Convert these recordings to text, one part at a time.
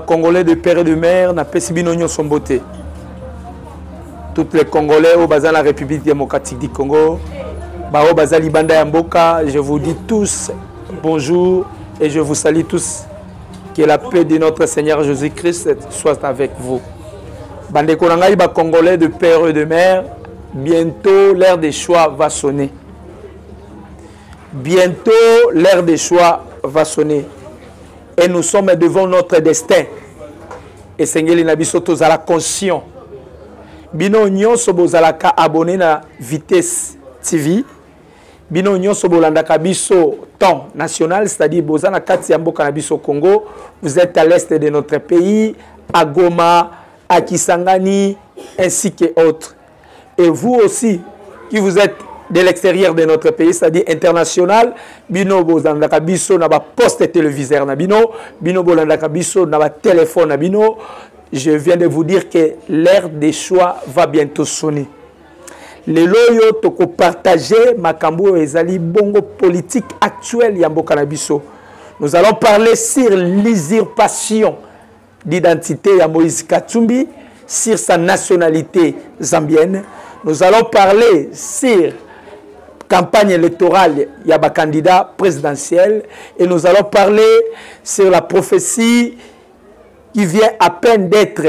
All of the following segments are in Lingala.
Congolais de père et de mère n'a pas si bien son beauté. Tous les Congolais au bazar la République démocratique du Congo, au bazar Libanda Yamboka, je vous dis tous bonjour et je vous salue tous. Que la paix de notre Seigneur Jésus-Christ soit avec vous. Bande Konangaï, Congolais de père et de mère, bientôt l'heure des choix va sonner. Bientôt l'heure des choix va sonner. Et nous sommes devant notre destin. Et Seigneur Nabiso tozala conscient. Bino nyonso bozalaka abonné na Vitesse TV. Bino nyonso bolandaka biso temps national, c'est-à-dire bozana kati ya mboka na biso Congo. Vous êtes à l'est de notre pays, à Goma, à Kisangani, ainsi que autres. Et vous aussi, qui vous êtes de l'extérieur de notre pays, c'est-à-dire international, bino bolandaka biso na ba poste téléviseur na bino bolandaka biso na ba téléphone na bino. Je viens de vous dire que l'ère des choix va bientôt sonner. Les loyaux toko partager makambo ezali bongo politique actuelle ya mboka na biso. Nous allons parler sur l'usurpation d'identité ya Moïse Katumbi, sur sa nationalité zambienne. Nous allons parler sur campagne électorale, il y a un candidat présidentiel et nous allons parler sur la prophétie qui vient à peine d'être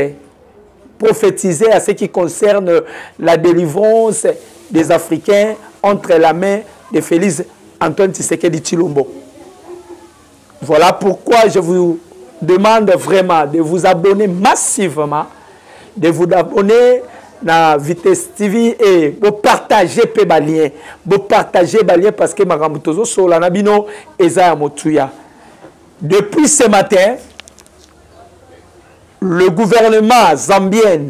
prophétisée à ce qui concerne la délivrance des Africains entre la main de Félix Antoine Tshisekedi Tshilombo. Voilà pourquoi je vous demande vraiment de vous abonner massivement, de vous abonner na Vitesse TV et vous partagez pe balien, vous partagez balien parce que maramutozo sola nabino eza motuya. Depuis ce matin, le gouvernement zambien,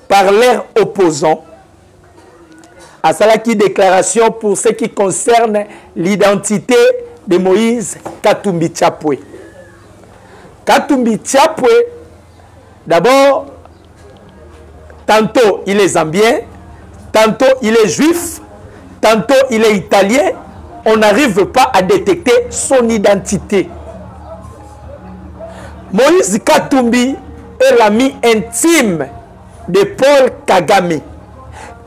par leurs opposants, a salaki déclaration pour ce qui concerne l'identité de Moïse Katumbi Tshapwe. Katumbi Tshapwe, d'abord, tantôt il est zambien, tantôt il est juif, tantôt il est italien. On n'arrive pas à détecter son identité. Moïse Katumbi est l'ami intime de Paul Kagame.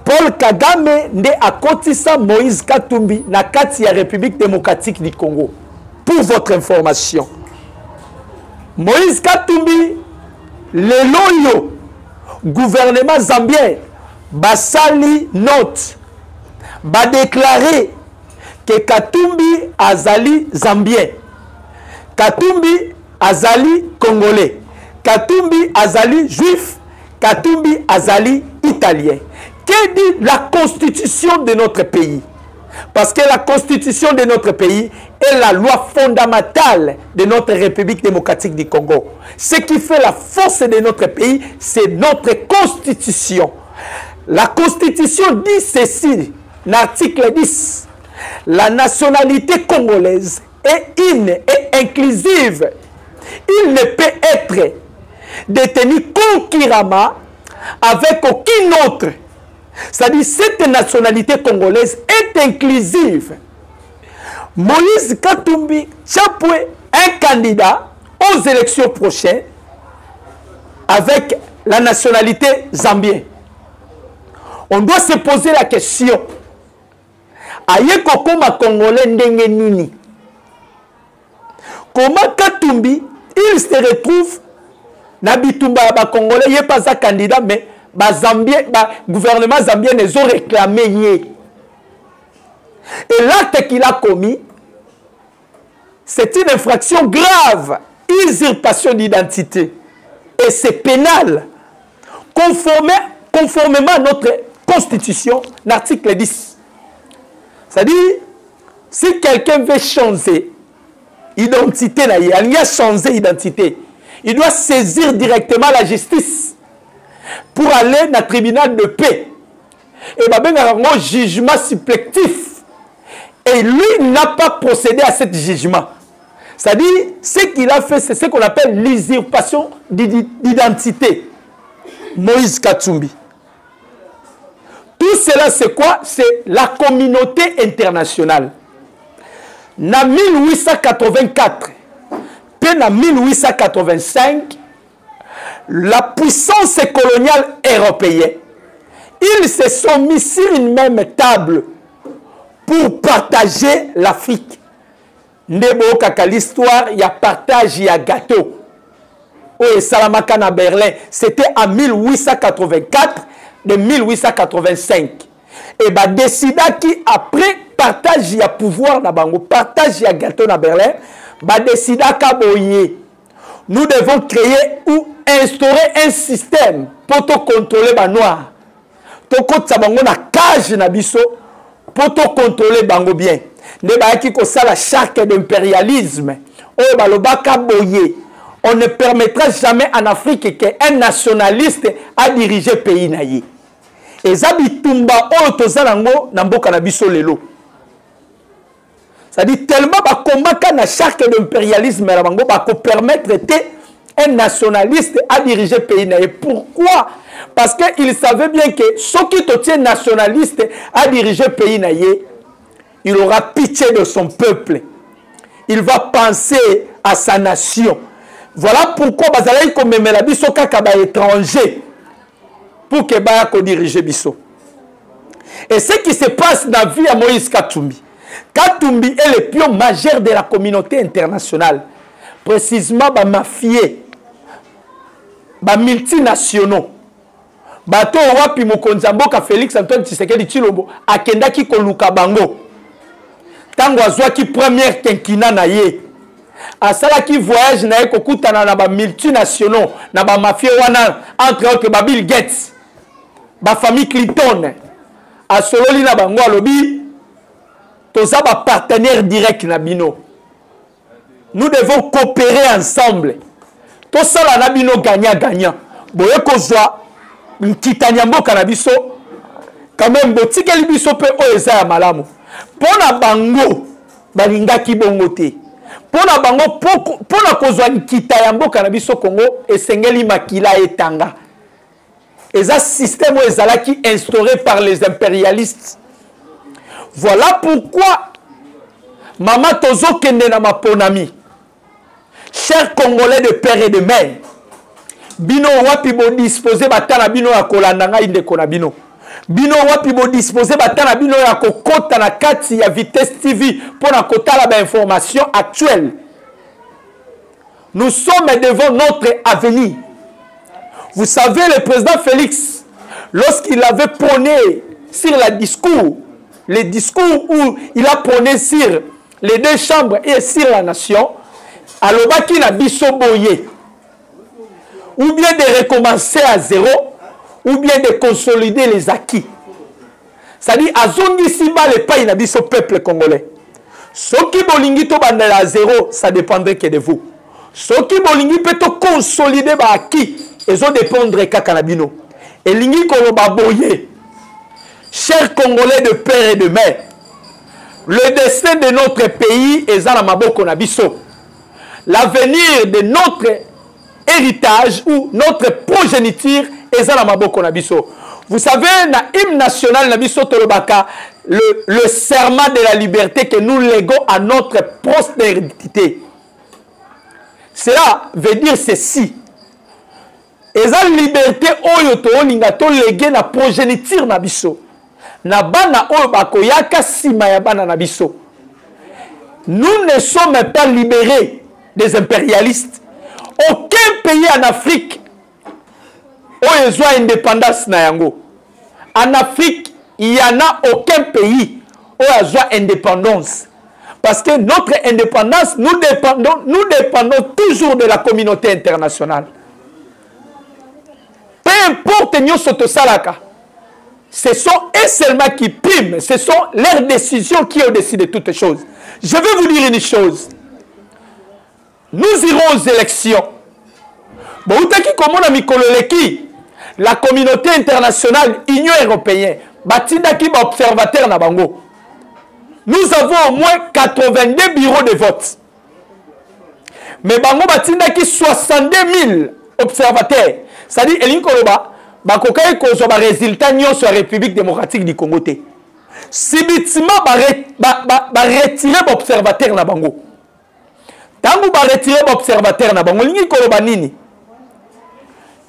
Paul Kagame n'est à Kotissa Moïse Katumbi na kati ya République démocratique du Congo. Pour votre information. Moïse Katumbi, le loyo gouvernement zambien, basali note, ba déclaré que Katumbi azali zambien. Katumbi azali congolais. Katumbi azali juif. Katumbi azali italien. Que dit la constitution de notre pays? Parce que la constitution de notre pays est la loi fondamentale de notre République démocratique du Congo. Ce qui fait la force de notre pays, c'est notre constitution. La constitution dit ceci, l'article 10. La nationalité congolaise est une et inclusive. Il ne peut être détenu concurremment avec aucune autre. C'est-à-dire cette nationalité congolaise est inclusive. Moïse Katumbi Tshapwe, un candidat aux élections prochaines avec la nationalité zambienne. On doit se poser la question. Aye kokoma congolais ndenge nini? Comment Katumbi, il se retrouve na bitumba ba congolais, il n'est pas un candidat, mais gouvernement zambien les ont réclamé. Et l'acte qu'il a commis, c'est une infraction grave, usurpation d'identité. Et c'est pénal, conformément à notre constitution, l'article 10. C'est-à-dire, si quelqu'un veut changer identité, il a changé identité, il doit saisir directement la justice pour aller dans le tribunal de paix. Et un jugement supplétif. Et lui n'a pas procédé à ce jugement. C'est-à-dire, ce qu'il a fait, c'est ce qu'on appelle l'usurpation d'identité. Moïse Katumbi. Tout cela, c'est quoi? C'est la communauté internationale. En 1884, puis en 1885, la puissance coloniale européenne, ils se sont mis sur une même table pour partager l'Afrique. Ndebo kaka l'histoire, il y a partage, il y a gâteau. Oh, Salamaka na Berlin, c'était en 1884 de 1885. Et bah décida qui après partage il y a pouvoir na bango, partage il y a gâteau na Berlin, bah décida kaboye. Nous devons créer ou instaurer un système pour contrôler les noirs. Toko tsabango na cage na biso pour contrôler bango bien. Ne ba ki ko sala charte d'impérialisme. Oh balobaka boye. On ne permettra jamais en Afrique qu'un nationaliste a dirigé le pays naïe. Et Zabitumba o tozalango na mboka na biso lelo. Ça dit tellement ba komaka na charte d'impérialisme la bango ba ko permettre un nationaliste a dirigé le pays naïe. Pourquoi? Parce qu'il savait bien que ce qui tient nationaliste a dirigé le pays naïe, il aura pitié de son peuple. Il va penser à sa nation. Voilà pourquoi Bazalaï comme la biso kaka étranger pour que Baya ko diriger biso. Et ce qui se passe dans la vie à Moïse Katumbi. Katumbi est le pion majeur de la communauté internationale. Précisément ba mafieux, ba multinationaux. Bato wapi mokonzi mboka Félix Antoine Tshisekedi Tshilombo akendaki koluka bango. Tango azwaki première quinquennat na ye. Asalaki voyage na ye kokutana na ba multinationaux na ba mafia wana entre autres ba Bill Gates, ba famille Clinton. Asololi na bango alobi toza ba partenaire direct na bino. Nous devons coopérer ensemble. To sala na bino gagnant-gagnant. Boye kozwa Nkitanyambo kanabiso quand même botikeli biso pe o eza ya malamu pona bango balingaki bongo te pona bango pona kozwa nkitayambo kanabiso Congo esengeli makila etanga eza système ezalaki instauré par les impérialistes. Voilà pourquoi mama tozo kende na maponami, chers Congolais de père et de mère, bino wapi bo disposer batana bino ya kolandanga indeko na bino. Bino wapi bo disposer batana bino ya kokota na kati ya Vitesse TV pour na kotala ba information actuelle. Nous sommes devant notre avenir. Vous savez, le président Félix, lorsqu'il avait prôné sur les discours où il a prôné sur les deux chambres et sur la nation, alobaki na biso boye. Ou bien de recommencer à zéro, ou bien de consolider les acquis. C'est-à-dire, à zone simba le pays n'a biso peuple congolais. Ce qui bolingi to bandela à zéro, ça dépendrait que de vous. Ce qui bolingi peut consolider ba acquis, ils ont dépendre kakanabino. Et lingi koloba boye. Chers Congolais de père et de mère, le destin de notre pays est à maboko na biso. L'avenir de notre héritage ou notre progéniture est à la maboko na biso. Vous savez, na hymne national na biso tolobaka le serment de la liberté que nous léguons à notre postérité. Cela veut dire ceci. Et la liberté oyo to linga to léguer na progéniture na biso. Na bana oyo bakoyaka sima ya bana na biso. Nous ne sommes pas libérés des impérialistes. Aucun pays en Afrique a besoin d'indépendance. En Afrique, il n'y en a aucun pays qui a besoin d'indépendance. Parce que notre indépendance, nous dépendons toujours de la communauté internationale. Peu importe nous soto salaka, ce sont eux seulement qui priment. Ce sont leurs décisions qui ont décidé toutes choses. Je vais vous dire une chose. Nous irons aux élections. La communauté internationale, Union européenne, batindaki ba observateur na bango. Nous avons au moins 82 bureaux de vote. Mais bango batindaki 62 000 observateurs. C'est-à-dire elingi koloba bakokai kozwa ba résultat nyonso ya République démocratique du Congo te. Subitement ba retirer ba observateur na bango. Tango ba retirer ba observateur na bango lingi koloba nini?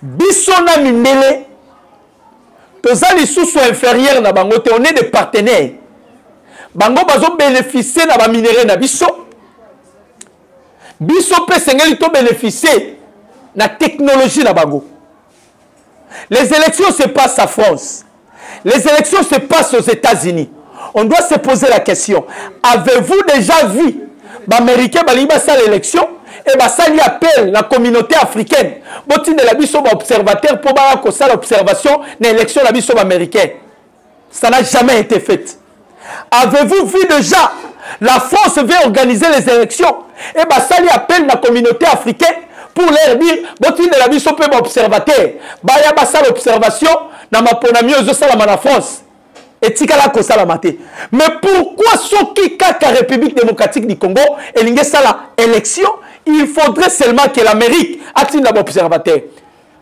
Biso na mindele toza lisusu inférieur na bango te, on est des partenaires. Bango bazo bénéficier na ba minéraux na biso. Biso pe sengeli to bénéficier na technologie na bango. Les élections se passent en France. Les élections se passent aux États-Unis. On doit se poser la question. Avez-vous déjà vu l'Américain à l'élection et ça lui appelle la communauté africaine. Botine la biso observateur pour l'observation de l'élection la biso américaine. Ça n'a jamais été fait. Avez-vous vu déjà la France veut organiser les élections et ça lui appelle la communauté africaine pour leur dire botine la biso pe observateur. Baya basa l'observation na maponami ozosala na France. Et tikala ko sala maté. Mais pourquoi soki kaka République démocratique du Congo et l'ingé sala élection, il faudrait seulement que l'Amérique attire d'abord observateur.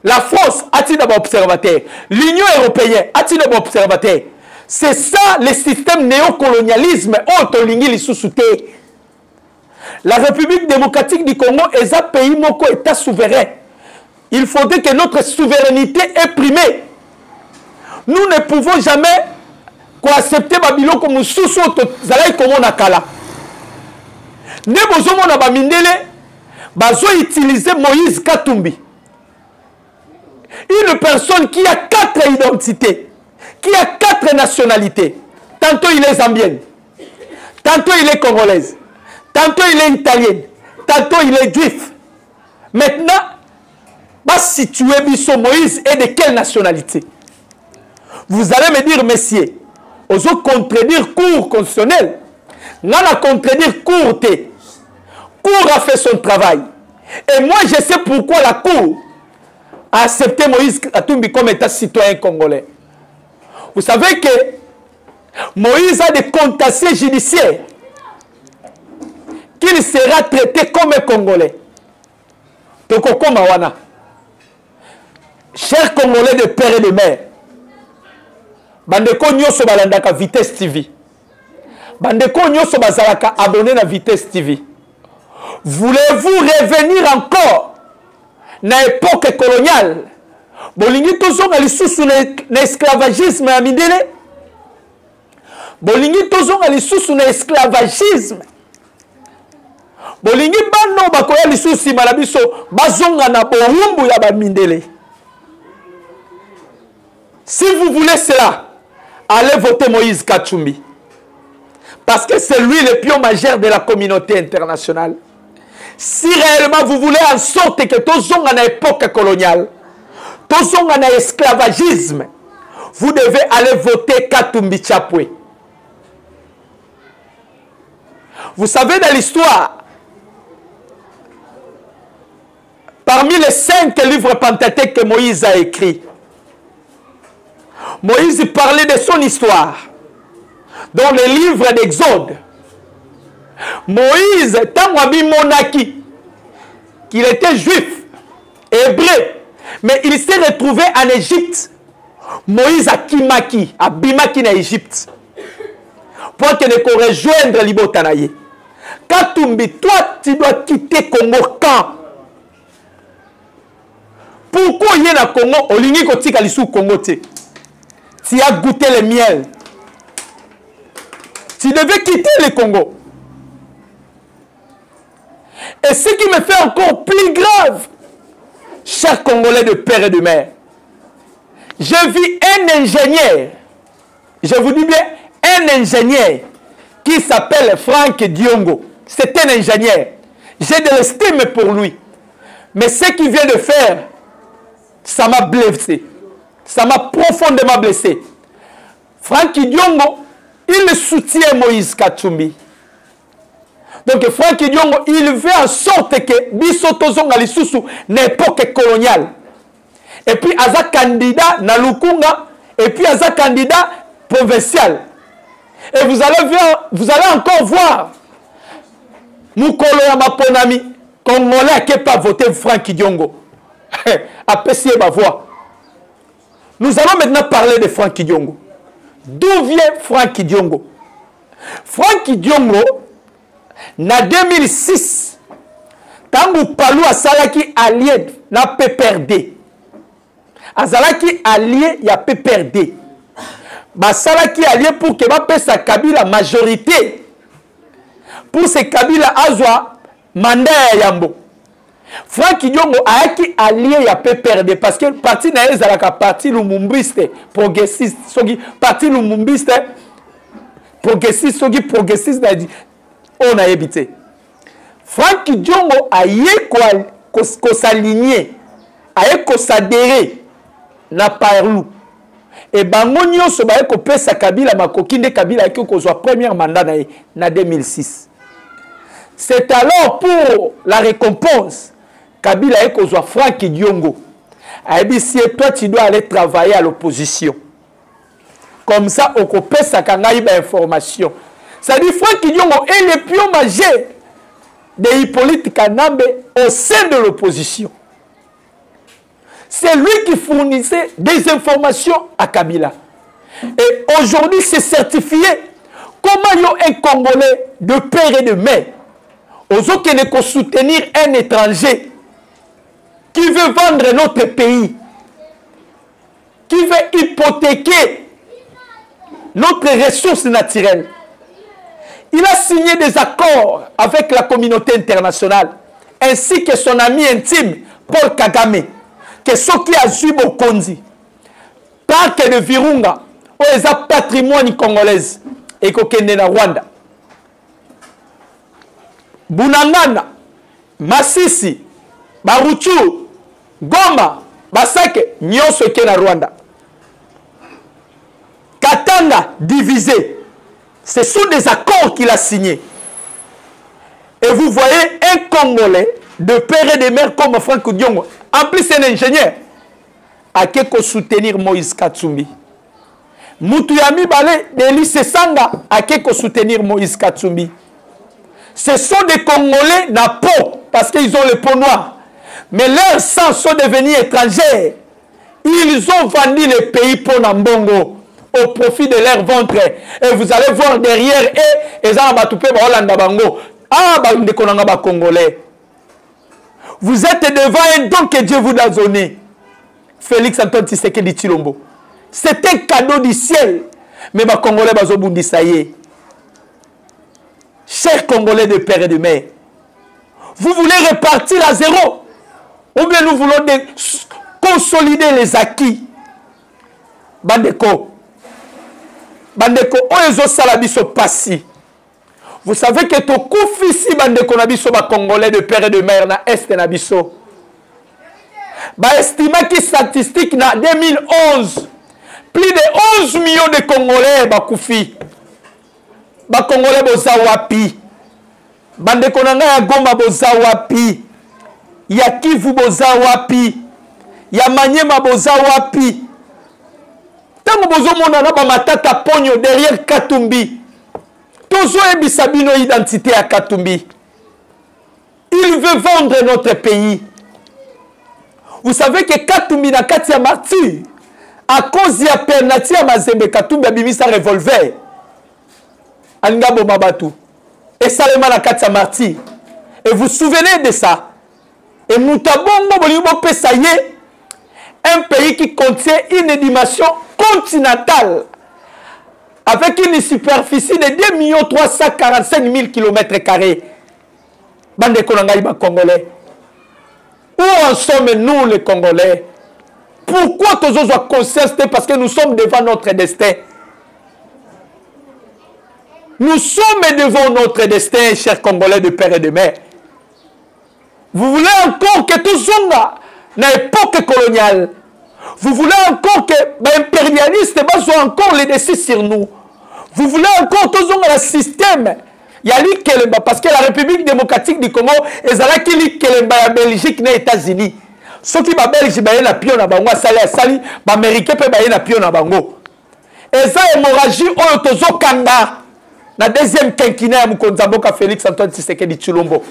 La France attire d'abord observateur. L'Union européenne attire d'abord observateur. C'est ça le système néocolonialisme autolingi li sous-souté. La République démocratique du Congo est un pays moko état souverain. Il faudrait que notre souveraineté est primée. Nous ne pouvons jamais accepter Babylon comme sous zalai comme on a kala. Ne bozomo na bamindele bazo utiliser Moïse Katumbi. Une personne qui a 4 identités, qui a 4 nationalités. Tantôt il est zambienne, tantôt il est congolaise, tantôt il est italienne, tantôt il est juif. Maintenant, va situer Bisso Moïse est de quelle nationalité? Vous allez me dire, messieurs, vous allez contredire cour constitutionnel. Vous allez contredire cour T. Cour a fait son travail. Et moi, je sais pourquoi la cour a accepté Moïse Katumbi comme état citoyen congolais. Vous savez que Moïse a des contentieux judiciaires. Qu'il sera traité comme un Congolais. Tokoko Mawana. Chers Congolais de père et de mère, bandeko nyoso balandaka Vitesse TV. Bandeko nyoso bazalaka abonné na Vitesse TV. Voulez-vous revenir encore na époque coloniale? Bolingi tozonga lisusu na esclavagisme ya mindele. Bolingi tozonga lisusu na esclavagisme. Bolingi bano bakoya lisusu na biso bazonga na boumbu ya bamindele. Si vous voulez cela, allez voter Moïse Katumbi. Parce que c'est lui le pion majeur de la communauté internationale. Si réellement vous voulez en sorte que tozonga na époque coloniale, tozonga na esclavagisme, vous devez aller voter Katumbi Chapwe. Vous savez dans l'histoire, parmi les 5 livres Pentateuque que Moïse a écrits, Moïse parlait de son histoire. Dans les livres d'Exode, Moïse, Tangwabi Monaki, qu'il était juif, hébreu, mais il s'est retrouvé en Égypte. Moïse a Kimaki, a Bimaki en Égypte, pour qu'il ne rejoindre Libotanaye. Katumbi, toi, tu dois quitter Congo quand? Pourquoi il y a le Congo, au ligne kotika lisu Congo te? Tu as goûté le miel. Tu devais quitter le Congo. Et ce qui me fait encore plus grave, chers Congolais de père et de mère, j'ai vu un ingénieur, je vous dis bien, un ingénieur qui s'appelle Franck Diongo. C'est un ingénieur. J'ai de l'estime pour lui. Mais ce qu'il vient de faire, ça m'a blessé. Ça m'a profondément blessé. Franck Diongo, il soutient Moïse Katumbi. Donc Franck Diongo, il veut en sorte que Bisoto Zonga Lisusu n'époque coloniale. Et puis Aza candidat na Lukunga, et puis Aza candidat provincial. Et vous allez encore voir Moukolo ya Maponami, Congolais qui n'a pas voté Franck Diongo. A PCE ma voix. Nous allons maintenant parler de Franck Diongo. D'où vient Franck Diongo? Franck Diongo, en 2006, Tangu Palou a Salaki allié na PPRD. Azalaki allié ya PPRD. Basalaki allié pour que bapesa Kabila majorité. Pour ce Kabila azwa mandat ya Yambo. Franck Diongo a qui allié ya PPRD parce que parti na ezalaka parti lumumbiste progressiste soki parti lumumbiste progressiste soki progressiste na dit on a évité. Franck Diongo a yé ko s'aligner a ko s'adhérer na parlou et bango nyonso ba ko pesa Kabila makoki nde Kabila ki ko zwa premier mandat na 2006. C'est alors pour la récompense Kabila a ko zwa Franck Diongo. A dit si toi tu dois aller travailler à l'opposition. Comme ça on ko pesa kangai ba information. Ça dit Franck Diongo est le pion majeur de Hippolyte Kanambe au sein de l'opposition. C'est lui qui fournissait des informations à Kabila. Et aujourd'hui, c'est certifié. Comment y a un Congolais de père et de mère, aux autres qui ne soutenir un étranger qui veut vendre notre pays, qui veut hypothéquer notre ressource naturelle. Il a signé des accords avec la communauté internationale, ainsi que son ami intime, Paul Kagame, que ceux qui ont suivi au Konzi, parc de Virunga, où ils ont patrimoine congolais, et qu'on est na Rwanda. Bunangana, Masisi, Baruchu, Goma, Basake, Nyonso qui est na Rwanda. Katanga, divisé. Ce sont des accords qu'il a signés. Et vous voyez un Congolais de père et de mère comme Franck Diongo. En plus, c'est un ingénieur. A quelque soutenir Moïse Katumbi. Moutouami Balé de lycée Sanga a quelque soutenir Moïse Katumbi. Ce sont des Congolais na peau parce qu'ils ont le peau noir. Mais leurs sangs sont devenus étrangers. Ils ont vendu le pays pour Nambongo au profit de leur ventre. Et vous allez voir derrière eux, ils ont battu Hollanda Bango. Ah, bah, Congolais. Vous êtes devant un don que Dieu vous a donné. Félix Antoine Tshisekedi Tshilombo. C'est un cadeau du ciel. Mais les Congolais, ça y est. Chers Congolais de père et de mère, vous voulez repartir à zéro? Ou bien nous voulons consolider les acquis? Bandeko. Bandeko, oyezo salabiso passi. Vous savez que ton koufisi bandeko nabiso ba Congolais de père et de mère na est nabiso. Ba estima qui statistique na 2011. Plus de 11 millions de Congolais ba koufi. Ba Congolais boza wapi. Bandeko nanga ya Goma boza wapi. Ya Kivu boza wapi. Ya Maniema boza wapi. Tango bozo mona na ba matata ponyo derrière Katumbi. Tozo ebisabino identité à Katumbi. Il veut vendre notre pays. Vous savez que Katumbi na kati ya martyr à cause ya penalty ya Mazembe Katumbi abimisa revolver. Angabo Mabatu. Et Salema na kati ya martyr. Et vous vous souvenez de ça? Et Moutabongo Bolibo Pesaye, un pays qui contient une dimension continentale avec une superficie de 2 345 000 km². Bande Konangaïba Congolais. Où en sommes nous les Congolais? Pourquoi tous autres soient conscients? Parce que nous sommes devant notre destin. Nous sommes devant notre destin, chers Congolais de père et de mère. Vous voulez encore que tout soit dans l'époque coloniale? Vous voulez encore que l'impérialiste soit encore les décis sur nous? Vous voulez encore tout soit le système? Il y a l'Ikelemba, parce que la République démocratique du Congo est là qui l'Ikelemba à Belgique et États-Unis. Ceux qui sont Belgique, ils sont pion à Bango, Sali, les Américains peuvent aller pion à Bango. Et ça, hémorragie, on tozo kanga. La deuxième quinquennat, Moukonzamboka Félix Antoine Tshisekedi Tshilombo.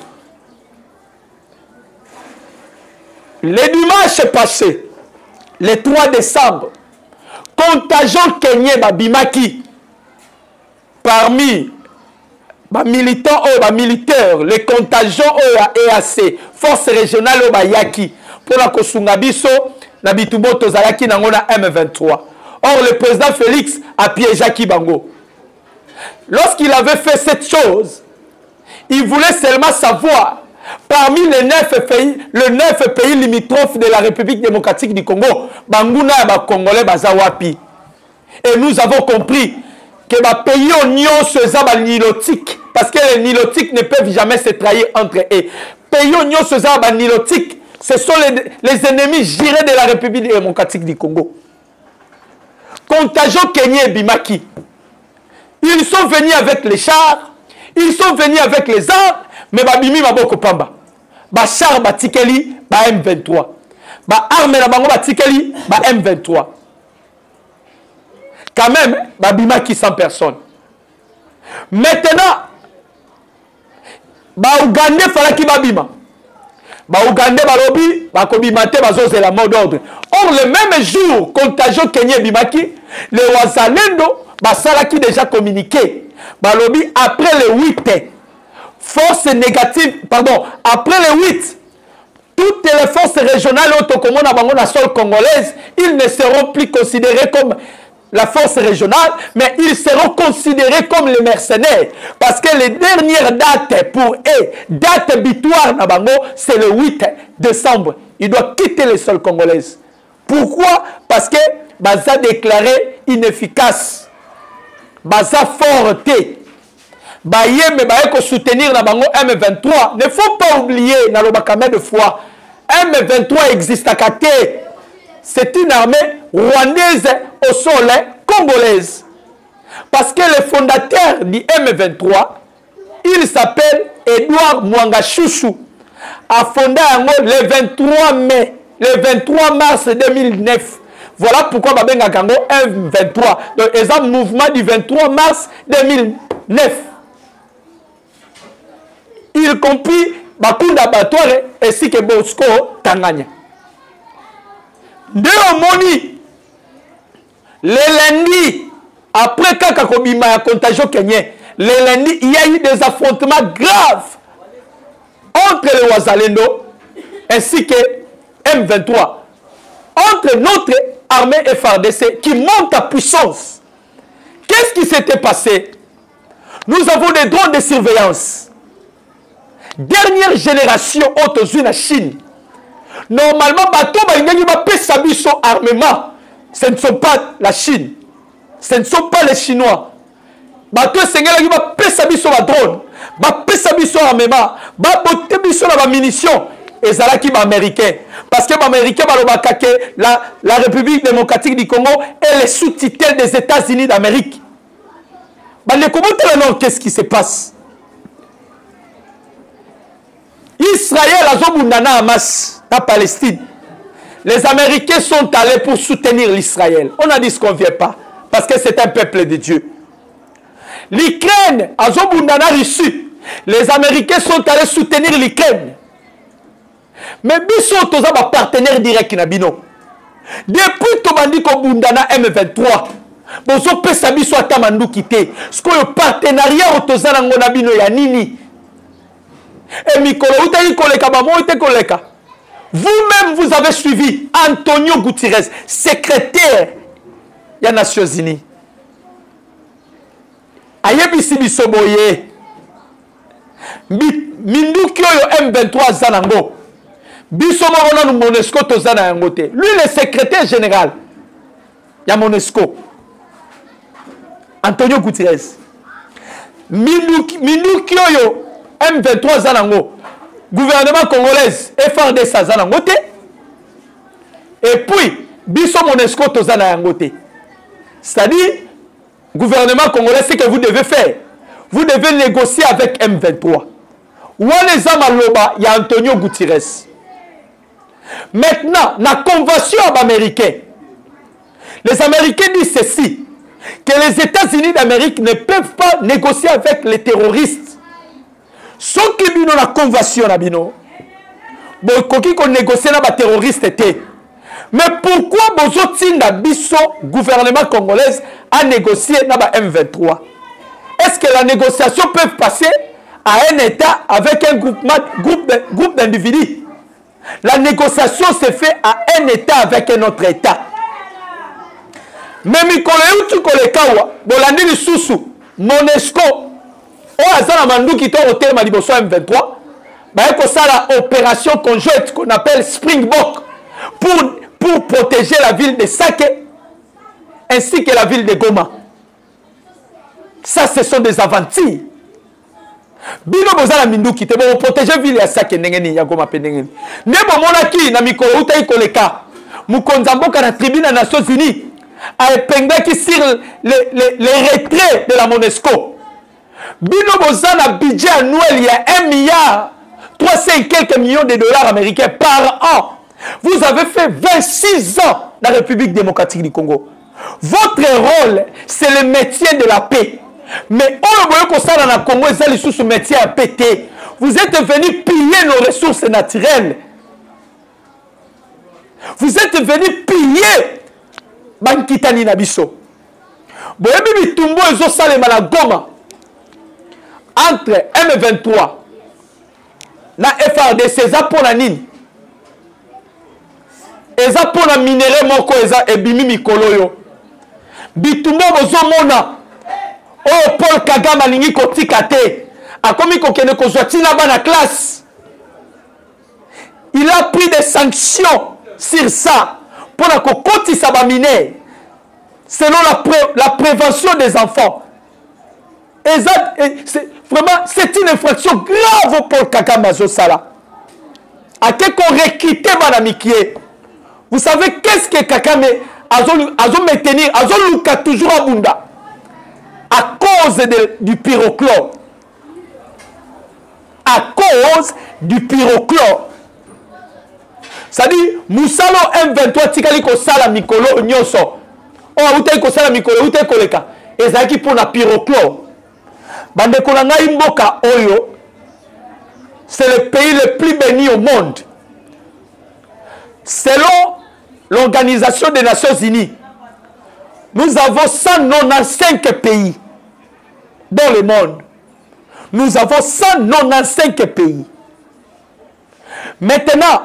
Le dimanche passé, le 3 décembre, contagion Kenye Babimaki parmi les militants, les militaires, les contagions EAC, force régionale Bayaki, pour la Kosungabiso, Nabitubo Tozalaki Nangona M23. Or, le président Félix a piégé Kibango. Lorsqu'il avait fait cette chose, il voulait seulement savoir, parmi les 9 pays limitrophes de la République démocratique du Congo, Banguna et Congolais Bazawapi. Et nous avons compris que les pays union se nilotique, parce que les nilotiques ne peuvent jamais se trahir entre eux. Les pays union se nilotique, ce sont les ennemis jurés de la République démocratique du Congo. Contagion Kenya et Bimaki. Ils sont venus avec les chars, ils sont venus avec les armes, mais Babimi Maboko Pamba. Ba char Batikeli, ba M23. Ba arme na bango Batikeli, ba M23. Quand même, Babimaki 100 personnes. Maintenant, ba Ougandais Falaki Babima. Ba Ougandais Balobi, ba Kobimate Bazose la mot d'ordre. Or, le même jour, contagion Kenya Bimaki, les Wazalendo, Basalaki déjà communiqué. Balobi, après le 8, force négative, pardon, après le 8, toutes les forces régionales autocommune à la sol congolaise, ils ne seront plus considérés comme la force régionale, mais ils seront considérés comme les mercenaires. Parce que les dernières dates pour eux, date butoir Nabango, c'est le 8 décembre. Il doit quitter les sols congolaises. Pourquoi? Parce que Baza déclaré inefficace. Baza forté. Baye mais baye ko soutenir na bango M23. Ne faut pas oublier na lobakame de foi. M23 existe à Kate. C'est une armée rwandaise au sol congolaise. Parce que le fondateur du M23, il s'appelle Edouard Mwanga Chouchou, a fondé le 23 mai, le 23 mars 2009. Voilà pourquoi Babenga Kango M23. Donc, ils ont un mouvement du 23 mars 2009. Y compris Bakunda Batore ainsi que Bosco Tanganya. De Moni, le lundi, après Kakakobima et Contagion Kenyan, le lundi, il y a eu des affrontements graves entre les Wazalendo ainsi que M23. Entre notre armée FARDC qui monte à puissance. Qu'est-ce qui s'était passé? Nous avons des drones de surveillance. Dernière génération autour de la Chine. Normalement, armement. Ce ne sont pas la Chine. Ce ne sont pas les Chinois. Bateau Sengela va drone. Armement. Va munitions. Et ça qui est américain. Parce que les Américains, la République démocratique du Congo est le sous-titel des États-Unis d'Amérique. Qu'est-ce qui se passe? Israël a Zobundana Hamas, la Palestine. Les Américains sont allés pour soutenir l'Israël. On a dit ce qu'on ne vient pas. Parce que c'est un peuple de Dieu. L'Ukraine a Zobundana Russie. Les Américains sont allés soutenir l'Ukraine. Mais biso toza ba partenaire direct na bino. Depuis to bandi ko bundana M23. Bozo pesa biso atamandu kité. Sko yo partenariat otoza na ngona bino ya nini? Et mikolo utayi koleka ba mo ite koleka. Vous-même vous avez suivi Antonio Guterres, secrétaire des Nations Unies. Ayebisi biso boye. Minduki oyo M23 zanango. Biso Morona Monesco tozana yangote. Lui le secrétaire général. Ya Monesco. Antonio Guterres. Minduki oyo M23 zanango. Gouvernement congolais FARDC zanangote. Et puis biso Monesco tozana yangote. C'est-à-dire gouvernement congolais, c'est que vous devez faire. Vous devez négocier avec M23. Ouaneza Maloba, il y a Antonio Guterres. Maintenant, la convention américaine, les Américains disent ceci. que les États-Unis d'Amérique ne peuvent pas négocier avec les terroristes. Ce qui est dans la convention, bon, qui négocier avec les terroristes. Mais pourquoi Bozotinda Bisso, gouvernement congolais, a négocié avec M23? Est-ce que la négociation peut passer à un État avec un groupe d'individus? La négociation se fait à un État avec un autre État. Mais Mikolo Yutu Kolekawa, Bolandi Lisusu, Monesco, Oazana Mandouki to Hotel Maliboso M23, c'est la opération conjointe qu'on appelle Springbok pour protéger la ville de Sake ainsi que la ville de Goma. Ça, ce sont des aventures. Bino bozala minduki te bo protéger ville ya Sake ndengeni ya Goma pe ndengeni. Nebo monaki na Mikolo Uta Koleka, Mukonza Mboka na tribune des Nations Unies a épinglé sur les retraits de la Monesco. Bino bozala budget annuel il y a 1 milliard 300 et quelques millions de dollars américains par an. Vous avez fait 26 ans dans la République démocratique du Congo. Votre rôle, c'est le métier de la paix. Mais dans le Congo, ce métier à péter. Vous êtes venus piller nos ressources naturelles. Vous êtes venus piller Bankitani Nabiso. Boyebi Bitumbo ezo salema na Goma. Entre M23 na FRDC eza pona nini? Eza pona minéraux moko eza ebimi mikolo yo. Bitumbo bozo mona o Paul Kagame alingi kotika te. Akomi kokene kozwa tina bana classe. Il a pris des sanctions sur ça pour la kokotisa ba minéraux. Selon la prévention des enfants. Vraiment, c'est une infraction grave pour Kagame Azosala. À quel qu'on recruté Madamikie. Vous savez qu'est-ce que Kagame Azo maintenir, Azo Luka toujours à Bunda. À cause du pyrochlore. À cause du pyrochlore. C'est-à-dire, Moussalo M23 Tikali Kosala Mikolo Nyoso. Oh, Ute Kosala Mikolo, Ute Koleka. Et ça qui pour la pyrochlore. Bande Kolanga Imboka Oyo, c'est le pays le plus béni au monde. Selon l'Organisation des Nations Unies, nous avons 195 pays dans le monde. Nous avons 195 pays. Maintenant,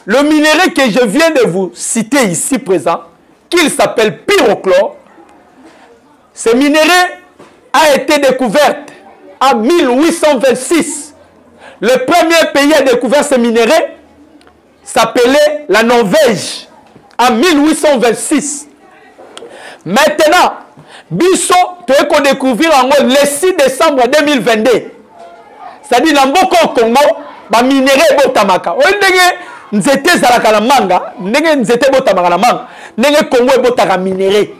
le minerai que je viens de vous citer ici présent, qu'il s'appelle pyrochlore, ce minerai a été découvert en 1826. Le premier pays à découvrir ce minerai s'appelait la Norvège en 1826. Maintenant, Bisso, tu as découvert le 6 décembre 2022. C'est-à-dire, dans beaucoup de Congo, le minerai est botamaka. Nous étions à la manga, nous étions botamaka la manga, nous étions Congo est botaka minerai.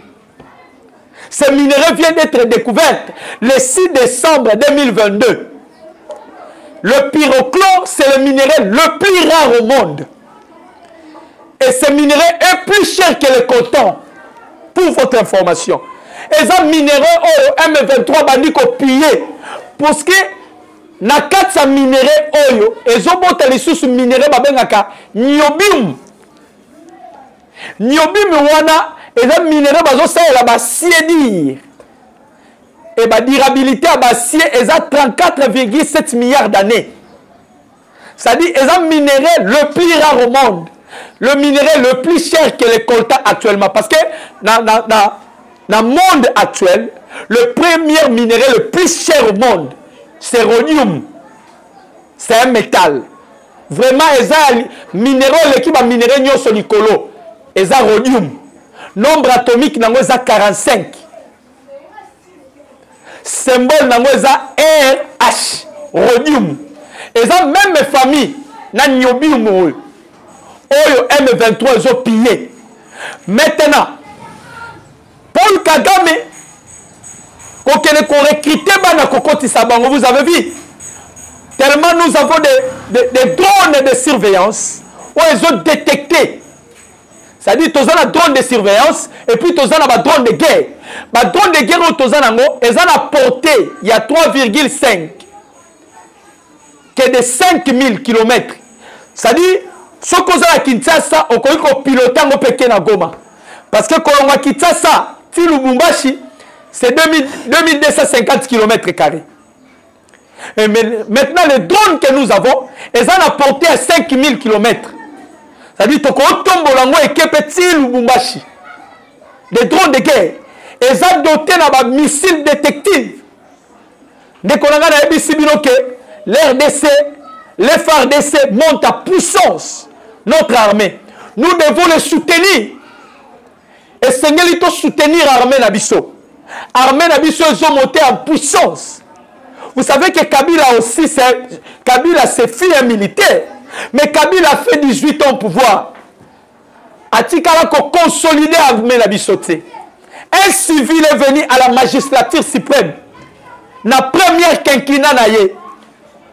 Ce minerai vient d'être découvert le 6 décembre 2022. Le pyrochlore, c'est le minerai le plus rare au monde. Et ce minerai est plus cher que le coton. Pour votre information. Et ce minerai M23 bandi copié. Parce que na katsa minerai oyo, ils ont monté les sous minerai babengaka niobium. Niobium wana et les minéraux bazo ça la bassier dire et ba durabilité à bassier est à 34,7 milliards d'années. Ça dit est un minerai le plus rare au monde, le minerai le plus cher que le coltan actuellement parce que dans le monde actuel, le premier minerai le plus cher au monde, c'est rhodium. C'est un métal. Vraiment est un minerai l'équipe à minerai nyoso nicolo, est un rhodium. Nombre atomique nango eza 45. Symbole nango eza RH, rhodium. Eza même famille na niobium oyo. Oyo M23 ezo pillé. Maintenant, Paul Kagame kokene ko recruter bana kokoti sabango, vous avez vu? Tellement nous avons des drones de surveillance où ils ont détecté C'est-à-dire que tu as un drone de surveillance et puis tu as un drone de guerre. Le drone de guerre, tu as une portée, il y a 3,5 que de 5000 km. C'est-à-dire, ce que tu as à Kinshasa, on peut piloter un peu na Goma. Parce que quand on a Kinshasa, Lubumbashi, c'est 2250 km. Et maintenant, les drones que nous avons, ils ont une portée à 5000 km. C'est-à-dire que tu as un petit Lubumbashi. Des drones de guerre. Ils ont doté d'un missile détective. Dès qu'on a que l'RDC, les FARDC montent à puissance notre armée. Nous devons les soutenir. Et Seigneur, il faut soutenir l'armée Nabiso. L'armée Nabiso, ils ont monté en puissance. Vous savez que Kabila aussi, Kabila c'est fille militaire. Mais Kabila a fait 18 ans au pouvoir. Atikala ko consolider l'armée Nabiso. Un civil est venu à la magistrature suprême. La première quinquennat naïe.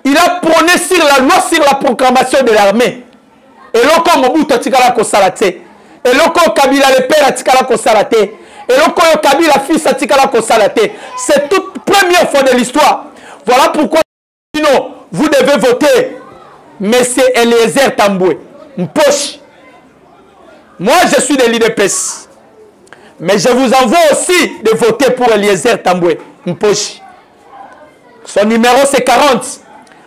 Il a prôné sur la loi, sur la proclamation de l'armée. Et l'oko Mobutu Atikala ko salate. Et l'oko Kabila le père Atikala ko salate. Et l'oko Kabila fils Atikala ko salate. C'est toute première fois de l'histoire. Voilà pourquoi sinon, vous devez voter Monsieur Eliezer Tamboué. Mpoche. Moi, je suis de l'IDPS. Mais je vous envoie aussi de voter pour Eliezer Tamboué. Mpoche. Son numéro c'est 40.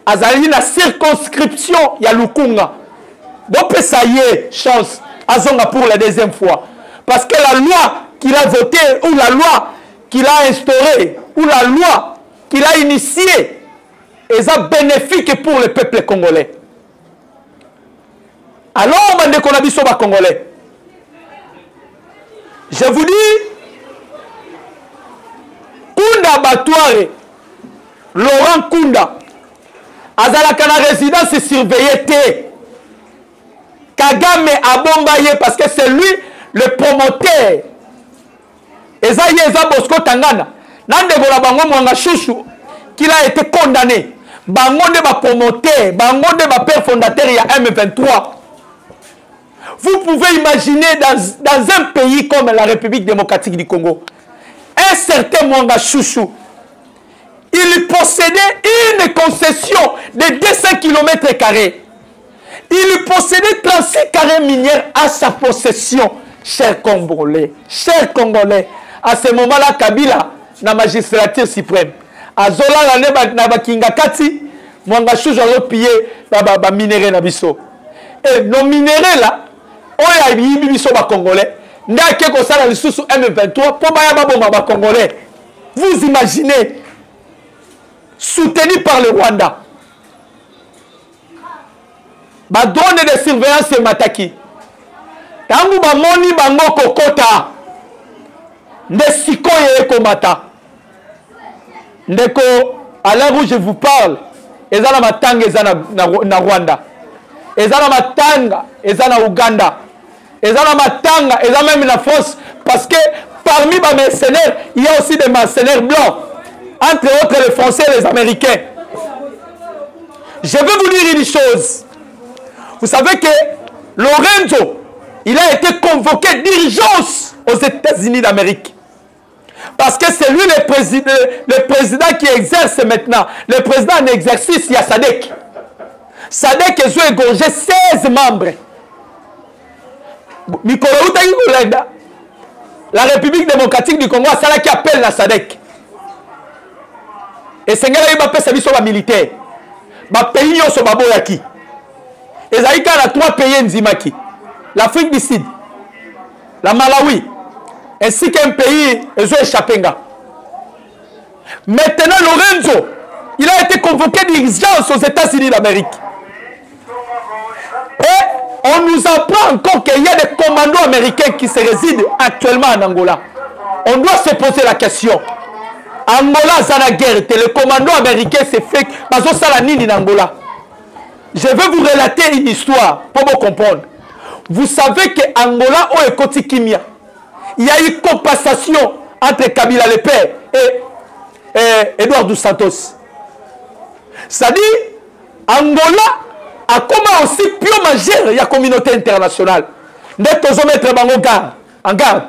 Azali na circonscription ya Lukunga. Donc ça y est, chance. Azonga pour la deuxième fois. Parce que la loi qu'il a votée, ou la loi qu'il a instaurée, ou la loi qu'il a initiée, est bénéfique pour le peuple congolais. Alors, on va qu'on a dit sur les Congolais. Je vous dis, Kunda Batouare, Laurent Kunda, Azalaka na résidence surveillée. Kagame a bombaye parce que c'est lui le promoteur. Eza Yeza Bosco Tangana. Nande Gola Bango Mwanga Chouchou, qu'il a été condamné. Bango de ba promoteur, Bango de ba père fondateur il y a M23. Vous pouvez imaginer dans un pays comme la République démocratique du Congo, un certain Mwanga Chouchou, il possédait une concession de 200 km². Il possédait 36 carrés minières à sa possession. Chers Congolais, à ce moment-là, Kabila, la magistrature suprême, à Zola, na Bakinga Kati, Mwanga Chouchou a pillé les minéraux na biso. Et nos minéraux là, on a eu biso ba Congolais. N'a que ça la sous M23 pour ba Congolais. Vous imaginez, soutenu par le Rwanda. Ba drone de surveillance mataki. Tangu ba moni bango kokota. Nde sikoye komata. Ndeko, à l'heure où je vous parle, ezana matanga ezana na Rwanda. Ezana matanga ezana Uganda. Ezana matanga ezana même la France parce que parmi les mercenaires, il y a aussi des mercenaires blancs. Entre autres les Français et les Américains. Je vais vous dire une chose. Vous savez que Lorenzo, il a été convoqué d'urgence aux États-Unis d'Amérique. Parce que c'est lui le président qui exerce maintenant. Le président en exercice, il y a Sadek. Sadek, ils ont égorgé 16 membres. La République démocratique du Congo, c'est là qui appelle la Sadek. Et Seigneur, il va faire service sur la militaire. Les pays sont baboyaki. Et ça y a 3 pays nzimaki. L'Afrique du Sud, la Malawi, ainsi qu'un pays, ils ont échappé. Maintenant, Lorenzo, il a été convoqué d'urgence aux États-Unis d'Amérique. Et on nous apprend encore qu'il y a des commandos américains qui se résident actuellement en Angola. On doit se poser la question. Angola, c'est la guerre. Le commando américain s'est fait. En Angola. Je vais vous relater une histoire pour vous comprendre. Vous savez que Angola a écouté Kimia. Il y a eu compensation entre Kabila le père et Edouard dos Santos. C'est-à-dire, Angola a comme aussi plus majeur la communauté internationale. Nde tozo mettre bango en garde.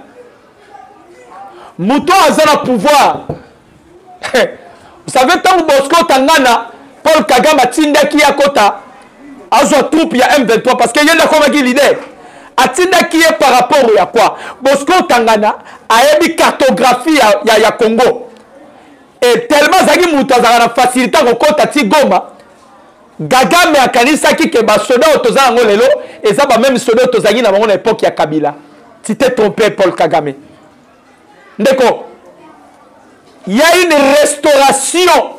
Mouton a un pouvoir. Vous savez, tant que Bosco Tangana, Paul Kagame a tindaki à kota, a zo troupe ya M23 parce que y a la comme l'idée. A tindaki par rapport à quoi? Bosco Tangana a une cartographie ya Congo. Et tellement zaki mouton a la facilité au kota ti Goma. Kagame a kanisaki ke ba soda otoza ngolelo et ça ba même soda otozaki na bango na époque ya Kabila. Tu t'es trompé Paul Kagame. D'accord. Il y a une restauration,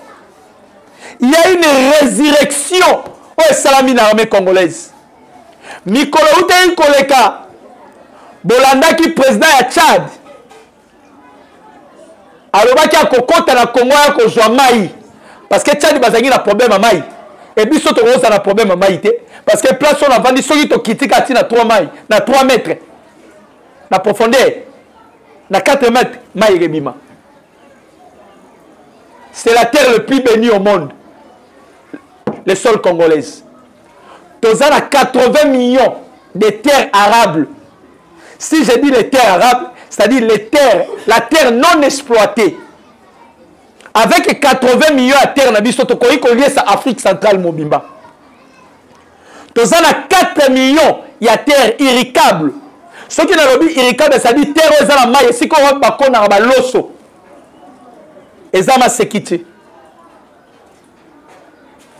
il y a une résurrection au Salami na armée congolaise. Mikolo Ute Koleka, Bolanda qui président ya Tchad, alobaki akokota na Congo ya kozwa mai, parce que Tchad bazangi na problème à mai. Et puis surtout on a un problème à mai parce que place on a vendu soki to kitika tina 3 mai, na 3 mètres, na profondeur, na 4 mètres mai rebima. C'est la terre le plus bénie au monde. Les sols congolaises. Tous à 80 millions de terres arables. Si je dis les terres arables, c'est-à-dire les terres, la terre non exploitée. Avec 80 millions de terres, on a ça Afrique centrale Mobimba. Tous à 4 millions, il y a terre irrigable. Ce qui est lobby irrigable, c'est-à-dire terre aux alamais, si on va pas l'osso. Ezama Sekiti.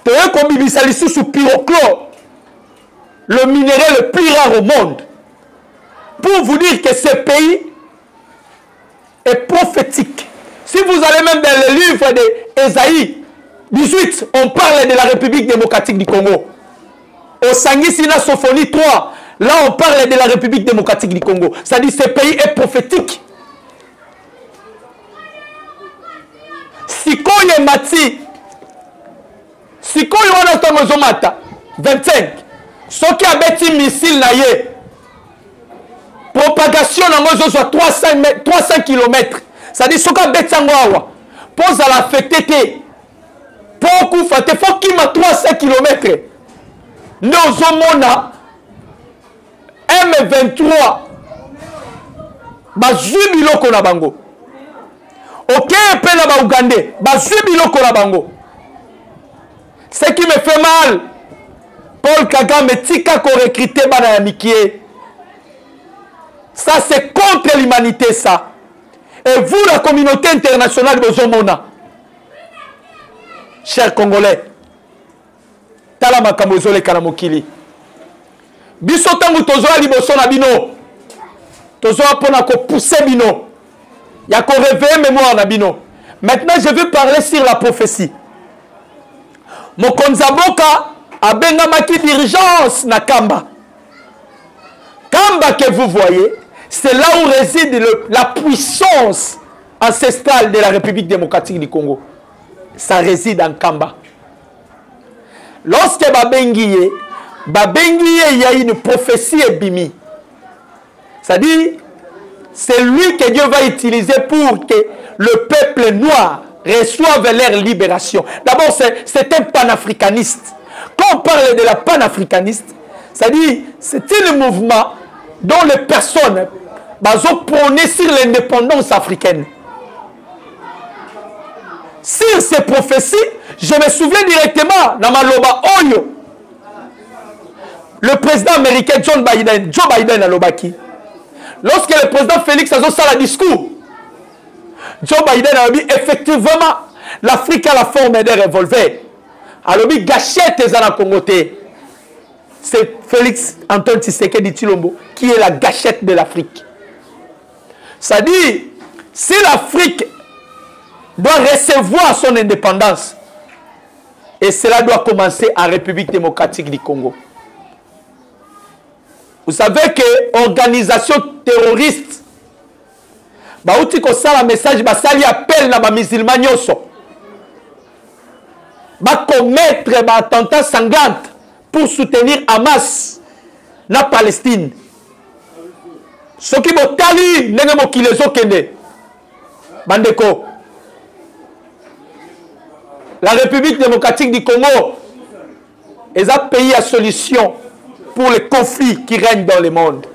Théo Kombibisa sous pyrochlore, le minerai le plus rare au monde. Pour vous dire que ce pays est prophétique. Si vous allez même dans le livre d'Ésaïe 18, on parle de la République démocratique du Congo. Au Sangisina Sophonie 3, là on parle de la République démocratique du Congo. C'est-à-dire que ce pays est prophétique. Sikoye mati Sikoye wana tongo zomata 25 soki abeti missile na ye propagation nango zo 300 km. Ça dit soki abeti yango awa pose à l'affecté te po kufa te fo kima 300 km nde ozomona M23 bazwi biloko na bango. Ok, pena ba Ougandais, ba biloko la bango. Ce qui me fait mal, Paul Kagame tika ko recruter bana ya mikie. Ça c'est contre l'humanité ça. Et vous la communauté internationale de Zomona, chers Congolais, tala makambo ezole kana mokili. Biso tangu tozoa liboso na bino. Tozoa pona ko pousser bino. Il y a qu'on réveille mémoire Nabino. Maintenant, je vais parler sur la prophétie. Mokonzaboka a bengamaki d'urgence na Kamba. Kamba que vous voyez, c'est là où réside la puissance ancestrale de la République démocratique du Congo. Ça réside en Kamba. Lorsque Babengiye, il y a une prophétie ébimi. C'est-à-dire, c'est lui que Dieu va utiliser pour que le peuple noir reçoive leur libération. D'abord, c'est un panafricaniste. Quand on parle de la panafricaniste, c'est-à-dire c'est un mouvement dont les personnes prônent sur l'indépendance africaine. Sur ces prophéties, je me souviens directement dans Maloba Oyo, le président américain Joe Biden à Lobaki. Lorsque le président Félix a fait le discours, Joe Biden a dit effectivement l'Afrique a la forme des revolvers. Alors, il gâchette les Congoté. C'est Félix Antoine Tshisekedi Tshilombo qui est la gâchette de l'Afrique. Ça dit, si l'Afrique doit recevoir son indépendance, et cela doit commencer en République démocratique du Congo. Vous savez que l'organisation terroriste, baouti ko sala message basali appel na ba musulmans nyoso ba commettre ba attentat sanglant pour soutenir Hamas na Palestine. Ce qui botali ndenge mokili ezokende bandeko, la République démocratique du Congo est un pays à solution pour les conflits qui règnent dans le monde.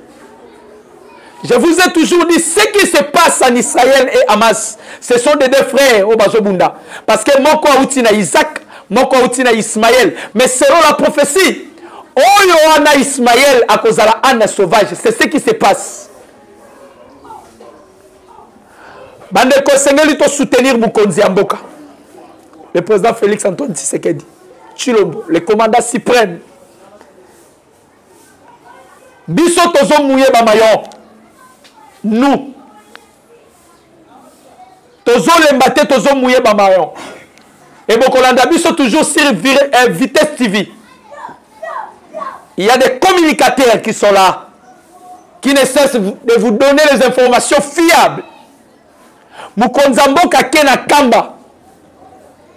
Je vous ai toujours dit, ce qui se passe en Israël et Hamas, ce sont des deux frères au Bazobunda. Parce que Moko Aoutina Isaac, Moko Aoutina Ismaël. Mais selon la prophétie, Oyoana Ismaël à Kozala Anna sauvage, c'est ce qui se passe. Bandeko Sengeli to soutenir Mukonzi Amboka. Le président Félix Antoine Tshisekedi. Chilombo, le commandant suprême. Biso tozo mouye ba mayon. Nous. Tozo lembate tozo mouye ba mayon. Et Bokolanda biso toujours sur Vitesse TV. Il y a des communicateurs qui sont là, qui ne cessent de vous donner les informations fiables. Mukonzamboka Kena Kamba.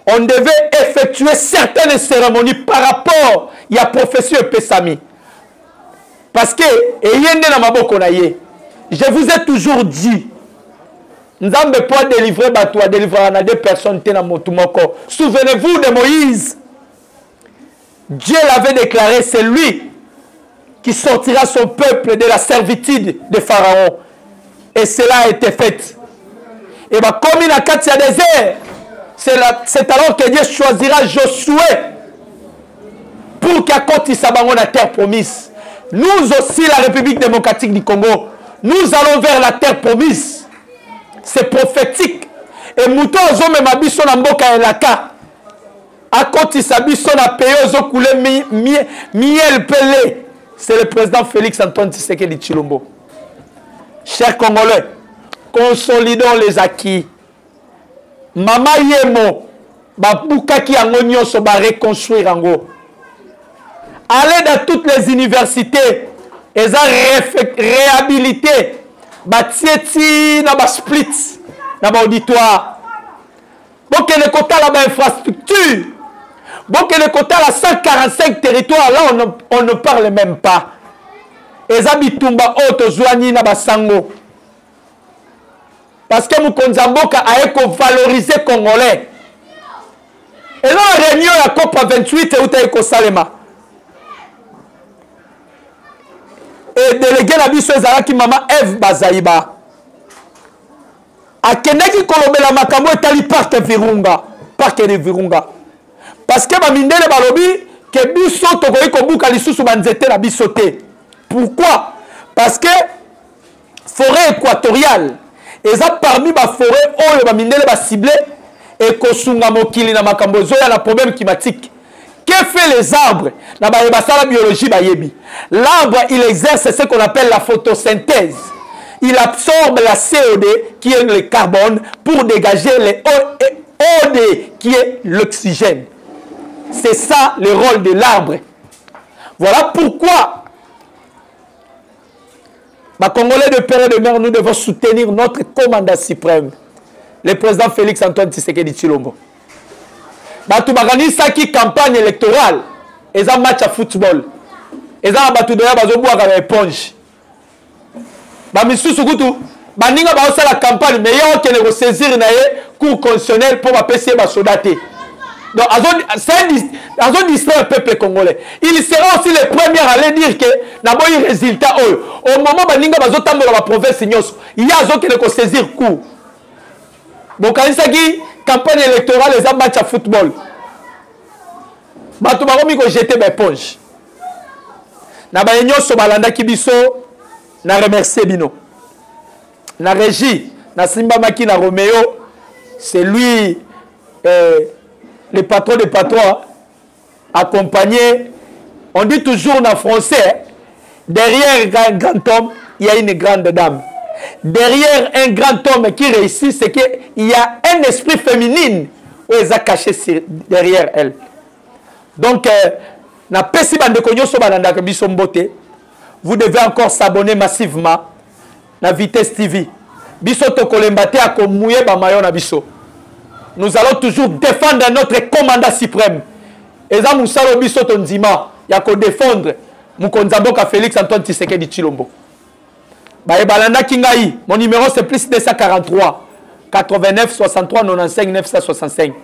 On devait effectuer certaines cérémonies par rapport à la prophétie de Pessami. Parce que, je vous ai toujours dit, nous n'avons pas délivré à deux personnes. Souvenez-vous de Moïse. Dieu l'avait déclaré, c'est lui qui sortira son peuple de la servitude de Pharaon. Et cela a été fait. Et bien, comme il a 4 désert, c'est alors que Dieu choisira Josué pour qu'il s'abandonne la terre promise. Nous aussi, la République démocratique du Congo, nous allons vers la terre promise. C'est prophétique. Et Mouton Ozome Mabiso Namboka Elaka. À côté Sabiso na payé Ozokoulé Miel Pelé. C'est le président Félix Antoine Tshisekedi Tshilombo. Chers Congolais, consolidons les acquis. Mama Yemo, Babouka qui a nyonso ba reconstruire ango. Allez dans toutes les universités, et ça réhabiliter, batieti na ba split, na ba auditoire. Bon que le quota la ba infrastructure. Bon que le quota la 145 territoires là on ne parle même pas. Et ça bitumba auto zoani na ba sango. Parce que Mukonzamboka a valoriser Congolais. Et là, la réunion de la COP 28 est au Salema. Et délégué la biso ezalaki maman Eve Bazaïba. A Keneki Kolombe la makambo etali parc Virunga. Parc de Virunga. Parce que Bamindele balobi que biso tokoki kobuka lisusu banzete na biso te. Pourquoi? Parce que forêt équatoriale. Et ça parmi les forêts où les minéraux sont ciblés et kosunga mokili na makambo zoya na problème climatique. Que fait les arbres? Na ba la biologie ba yebi. L'arbre il exerce ce qu'on appelle la photosynthèse. Il absorbe la CO2 qui est le carbone pour dégager le OD qui est l'oxygène. C'est ça le rôle de l'arbre. Voilà pourquoi ma Congolais de père et de mère, nous devons soutenir notre commandant suprême, le président Félix Antoine Tshisekedi Tshilombo. Batu baganisa qui campagne électorale, et un match à football. Et ça batu doya bazobu à éponge. Ba misusu kutu, baninga ba la campagne, mais y'a aucun saisir na cour constitutionnel pour passer ba sodaté. Donc, ils distraire le peuple congolais. Il sera aussi les premiers à aller dire que n'a pas eu résultat. Au moment où il y a la province, il y a des gens qui saisir coup. Donc, quand il s'agit de campagne électorale, les gens match à football. Bato baromi ko jeter l'éponge. Na ba nyo so balanda kibiso na remercier bino. Na régie, na Simba Maki na Roméo, c'est lui le patron des patrons, accompagné, on dit toujours en français, derrière un grand homme, il y a une grande dame. Derrière un grand homme qui réussit, c'est qu'il y a un esprit féminin où ils ont caché derrière elle. Donc, vous devez encore s'abonner massivement à Vitesse TV. Biso tokolembate a komouye ba mayo na biso. Nous allons toujours défendre notre commandant suprême. Et ça, nous allons défendre Mukonzamboka Félix Antoine Tshisekedi Tshilombo. Mon numéro c'est plus 243 89 63 95 965.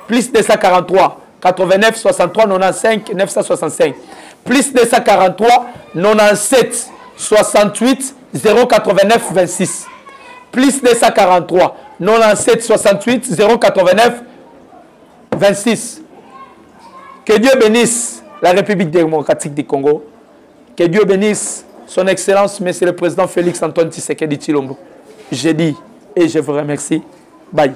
Plus 243 89 63 95 965. Plus 243 97 68 089 26. Plus 243 97 68 089 26. Que Dieu bénisse la République démocratique du Congo. Que Dieu bénisse son Excellence, Monsieur le Président Félix Antoine Tshisekedi Tshilombo. Je dis et je vous remercie. Bye.